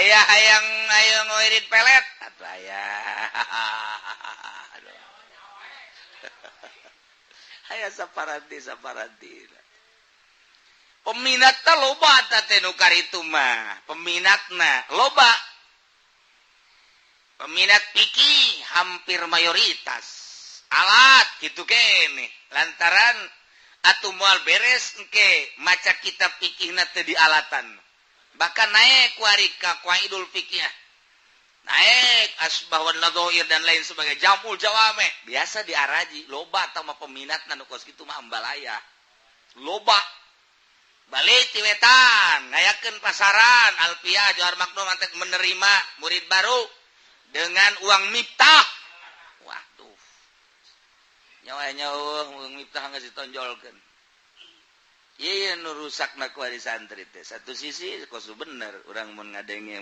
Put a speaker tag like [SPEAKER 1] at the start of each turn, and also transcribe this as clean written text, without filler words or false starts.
[SPEAKER 1] ayah hayang ayo ngoirit pelet atuh ayah aya saparanti peminatna loba teh nu karitu mah peminatna loba peminat pikih hampir mayoritas alat gitu kene lantaran atuh moal beres engke maca kitab fikihna teu di alatan bahkan naik warika qaidul fikih naik asbah wan nadhair dan lain sebagainya jamul jawame biasa diaraji loba atau mah peminatna nu kos kitu mah ambalaya loba balik ti wetan ngayakeun pasaran alfiah johar maknum mantek menerima murid baru dengan uang miftah waduh nyawa uang miftah geus ditonjolkeun ieu nu rusakna ku ari santri teh satu sisi kosu bener urang mun ngadenge